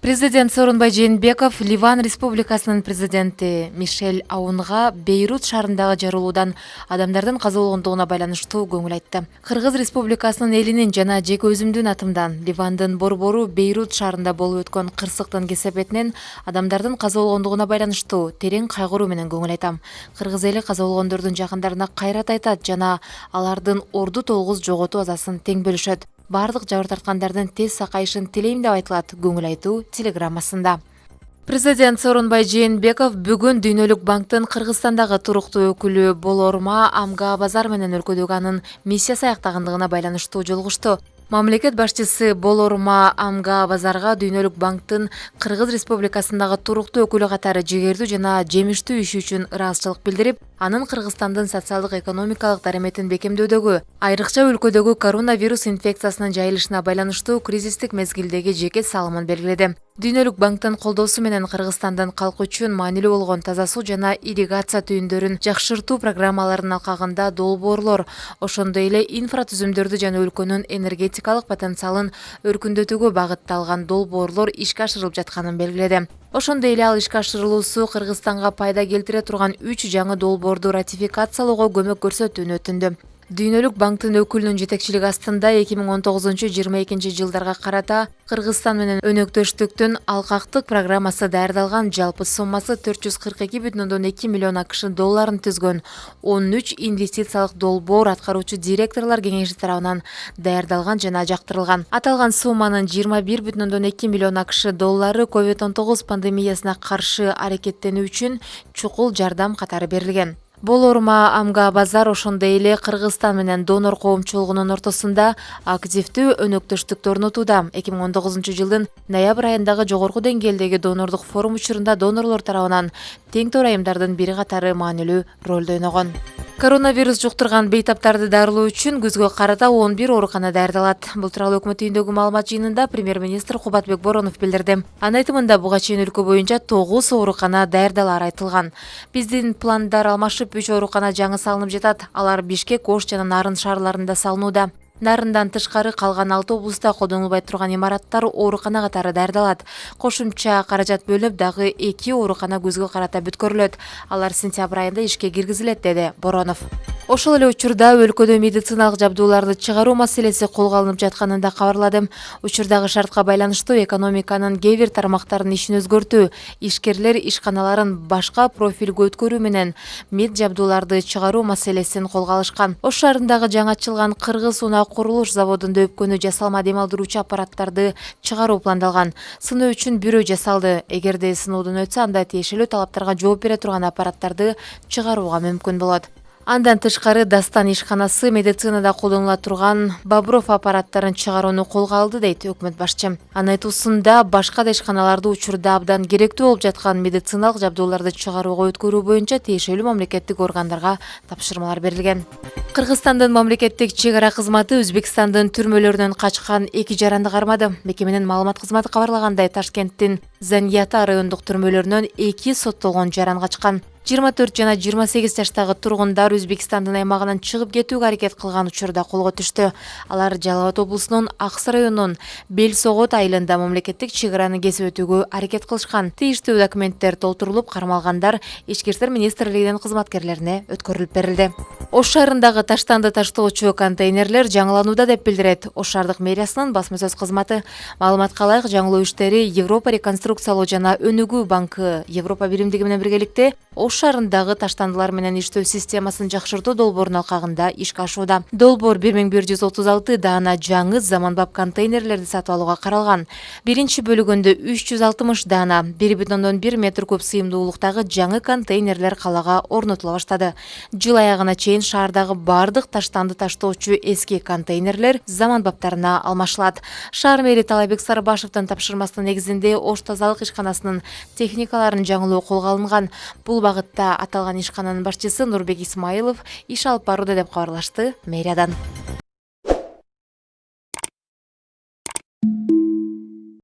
Президент Сооронбай Жээнбеков Ливан Республикасынын президенти Мишель Аунга Бейрут шаарындагы жарылуудан адамдардын каза болгондугуна байланыштуу көңүл айтты. Кыргыз Республикасынын элинин жана жеке өзүмдүн атымдан Ливандын борбору Бейрут шаарында болуп өткөн кырсыктын кесепетинен адамдардын каза болгондугуна байланыштуу терең кайгыруу менен көңүл айтам. Кыргыз эли каза болгондордун жакындарына кайрат айтат жана алардын орду толгуз жоготуу азасын тең бөлүшөт. Бардык жабыр тарткандардын тез сакайышын тилейм деп айтылат көңүл айтуу телеграммасында. Президент Сооронбай Жээнбеков бүгүн Дүйнөлүк банктын Кыргызстандагы туруктуу өкүлү Болорма Амга Базар менен өлкөдөгү анын миссиясы аяктагандыгына байланыштуу жолугушту. Мамлекет башчысы Болорма Амга Базарга Дүйнөлүк банктын Кыргыз Республикасындагы туруктуу өкүлү катары жигердүү жана жемиштүү иши үчүн ыраазычылык билдирип, анын Кыргызстандын социалдык экономикалык дараметин бекемдөөдөгү, айрыкча өлкөдөгү коронавирус инфекциясынын жайылышына байланыштуу кризистик мезгилдеги жеке салымын белгиледи. Дүйнөлүк банктын колдоосу менен Кыргызстандын калкы үчүн маанилүү болгон таза суу жана ирригация түйүндөрүн жакшыртуу программаларынын алкагында долбоорлор, ошондой эле инфратүзүмдөрдү жана өлкөнүн энергетикалык потенциалын өркүндөтүүгө багытталган долбоорлор ишке ашырылып жатканын белгиледи. Ошондой эле ал ишке ашырылуусу Кыргызстанга пайда келтире турган 3 жаңы долбоорду ратификациялоого көмөк көрсөтүүнү өтүндү. Дүйнөлүк банктын өкүлүнүн жетекчилиги астында 2019-22 жылдарга карата Кыргызстан менен өнөктөштүктүн алкактык программасы даярдалган, жалпы суммасы 442,2 миллион АКШ долларын түзгөн 13 инвестициялык долбоор аткаруучу директорлор кеңеши тарабынан даярдалган жана жактырылган. Аталган сумманын 21,2 миллион АКШ доллары COVID-19 пандемиясына каршы аракеттенүү үчүн чукул жардам катары берилген. Болорма Амга Базар ошондой эле Кыргызстан менен донор коомчулугунун ортосунда активдүү өнөктөштүктү орнотууда. 2019 жылдын ноябрь айындагы жогорку деңгээлдеги донордук форум учурунда донорлор тарабынан тең төрайымдардын бири катары маанилүү ролду ойногон. Коронавирус жуктурган бейтаптарды дарылоо үчүн күзгө карата 11 оорукана даярдалат. Бул тууралуу өкмөт үйүндөгү маалымат жыйынында премьер-министр Кубатбек Боронов билдирди. Анын айтымында буга чейин өлкө боюнча 9 оорукана даярдалары айтылган. Биздин пландар алмашып 3 оорукана жаңы салынып жатат. Алар Бишкек, Ош жана Нарын шаарларында салынууда. Нарындан тышкары калган 6 облуста колдонулбай турган имараттар оорукана катары даярдалат. Кошумча каражат бөлүнүп, дагы 2 оорукана күзгө карата бүткөрүлөт. Алар сентябрь айында ишке киргизилет, деди Боронов. Ошол эле учурда өлкөдө медициналык жабдууларды чыгаруу маселеси колго алынып жатканын да кабарладым. Учурдагы шартка байланыштуу экономиканын кээ бир тармактарынын ишин өзгөртүү, ишкерлер ишканаларын башка профилге өткөрүү менен мед жабдууларды чыгаруу маселесин колго алышкан. Ош шаарындагы жаңы ачылган Кыргыз унаа курулуш заводунда өпкөнү жасалма дем алдыруучу аппараттарды чыгаруу пландалган. Сыноо үчүн бирөө жасалды. Эгерде сыноодон өтсө, анда тиешелүү талаптарга жооп бере турган аппараттарды чыгарууга мүмкүн болот. Андан тышкары Дастан ишканасы медицинада колдонула турган Бобров аппараттарын чыгарууну колго алды, дейт өкмөт башчы. Анын айтуусунда башка да ишканаларды учурда абдан керектүү болуп жаткан медициналык жабдууларды чыгарууга өткөрүү боюнча тиешелүү мамлекеттик органдарга тапшырмалар берилген. Кыргызстандын мамлекеттик чек ара кызматы Өзбекстандын түрмөлөрүнөн качкан 2 жаранды кармады. Мекеменин маалымат кызматы кабарлагандай, Ташкенттин Заньята райондук түрмөлөрүнөн 2 соттолгон жаран качкан. 24 жана 28 жаштагы тургундар Өзбекстандын аймагынан чыгып кетүүгө аракет кылган учурда колго түштү. Алар Жалал Абад облусунун Аксы районунун Бел Согот айылында мамлекеттик чек араны кесип өтүүгө аракет кылышкан. Тийиштүү документтер толтурулуп, кармалгандар Ички иштер министрлигинин кызматкерлерине өткөрүлүп берилди. Ош шаарындагы таштанды таштоочу контейнерлер жаңыланууда деп билдирет Ош шаардык мэриясынын басма сөз кызматы. Маалыматка ылайык, жаңылоо иштери Европа реконструкциялоо жана өнүгүү банкы Европа биримдиги менен биргеликте Ош шаарындагы таштандылар менен иштөө системасын жакшыртуу долбоорунун алкагында ишке ашууда. Долбоор 1136 даана жаңы заманбап контейнерлерди сатып алууга каралган. Биринчи бөлүгүндө 360 даана 1,1 метр куб сыйымдуулуктагы жаңы контейнерлер калага орнотула баштады. Жыл аягына чейин шаардагы бардык таштанды таштоочу эски контейнерлер заманбаптарына алмашылат. Шаар мэри Талайбек Сарыбашевдин тапшырмасынын негизинде Ош тазалык ишканасынын техникаларын жаңылоо колго алынган. Бул багытта аталган ишкананын башчысы Нурбек Исмаилов иш алып барууда деп кабарлашты мэриядан.